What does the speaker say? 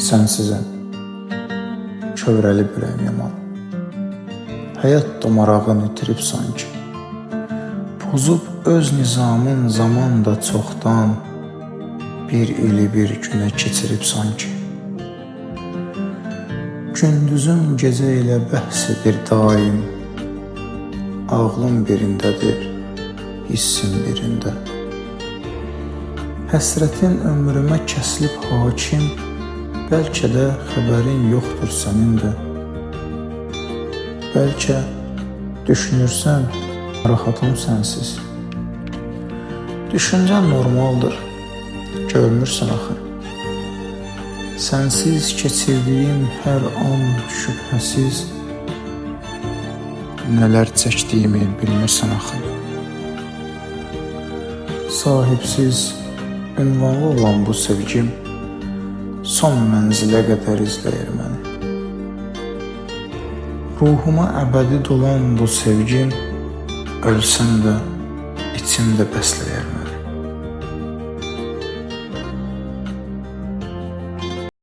Sənsizəm, kövrəlib ürəyim yaman. Həyat da marağını itirib sanki. Pozub öz nizamın zaman da çoxdan, bir ili bir günə keçirib sanki. Gündüzüm gecə ilə bəhs edir daim, ağlım birindədir, hissim birində. Həsrətin ömrümə kəsilib hakim, bəlkə də xəbərin yoxdur sənin də. Bəlkə düşünürsən, rahatam sənsiz. Düşüncən normaldır, görmürsən axı. Sənsiz keçirdiyim hər an şübhəsiz, nələr çəkdiyimi bilmirsən axı. Sahibsiz, ünvanlı olan bu sevgim son mənzilə qədər izləyir məni. Ruhuma əbədi dolan bu sevgim ölsəm də içimdə bəsləyər